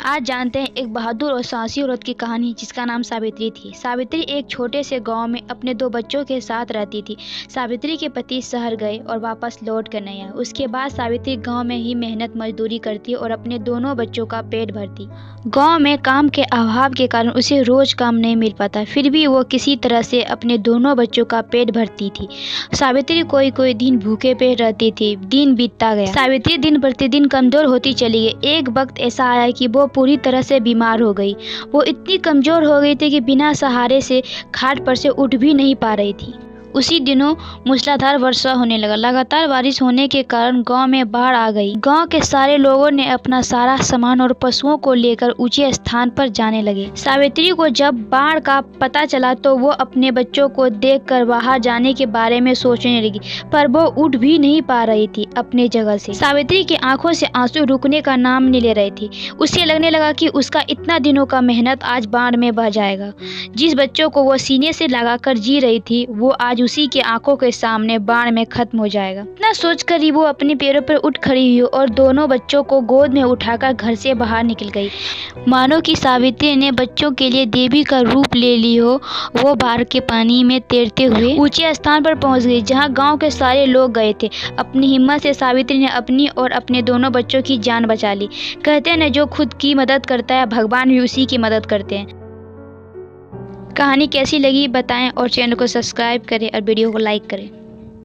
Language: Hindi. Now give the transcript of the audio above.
आज जानते हैं एक बहादुर और साहसी औरत की कहानी जिसका नाम सावित्री थी। सावित्री एक छोटे से गांव में अपने 2 बच्चों के साथ रहती थी। सावित्री के पति शहर गए और वापस लौट कर नहीं आए। उसके बाद सावित्री गांव में ही मेहनत मजदूरी करती और अपने दोनों बच्चों का पेट भरती। गांव में काम के अभाव के कारण उसे रोज काम नहीं मिल पाता, फिर भी वो किसी तरह से अपने दोनों बच्चों का पेट भरती थी। सावित्री कोई कोई दिन भूखे पेट रहती थी। दिन बीतता गया, सावित्री दिन प्रतिदिन कमजोर होती चली गई। एक वक्त ऐसा आया कि वो पूरी तरह से बीमार हो गई। वो इतनी कमजोर हो गई थी कि बिना सहारे से खाट पर से उठ भी नहीं पा रही थी। उसी दिनों मूसलाधार वर्षा होने लगा। लगातार बारिश होने के कारण गांव में बाढ़ आ गई। गांव के सारे लोगों ने अपना सारा सामान और पशुओं को लेकर ऊंचे स्थान पर जाने लगे। सावित्री को जब बाढ़ का पता चला तो वो अपने बच्चों को देखकर बाहर जाने के बारे में सोचने लगी, पर वो उठ भी नहीं पा रही थी अपने जगह से। सावित्री की आंखों से आंसू रुकने का नाम नहीं ले रही थी। उसे लगने लगा कि उसका इतना दिनों का मेहनत आज बाढ़ में बह जाएगा। जिस बच्चों को वो सीने से लगाकर जी रही थी, वो आज उसी के आंखों के सामने बाढ़ में खत्म हो जाएगा। इतना सोचकर ही वो अपने पैरों पर उठ खड़ी हुई और दोनों बच्चों को गोद में उठाकर घर से बाहर निकल गई। मानो कि सावित्री ने बच्चों के लिए देवी का रूप ले ली हो। वो बाढ़ के पानी में तैरते हुए ऊंचे स्थान पर पहुंच गई, जहां गांव के सारे लोग गए थे। अपनी हिम्मत से सावित्री ने अपनी और अपने दोनों बच्चों की जान बचा ली। कहते हैं न, जो खुद की मदद करता है भगवान भी उसी की मदद करते हैं। कहानी कैसी लगी बताएं और चैनल को सब्सक्राइब करें और वीडियो को लाइक करें।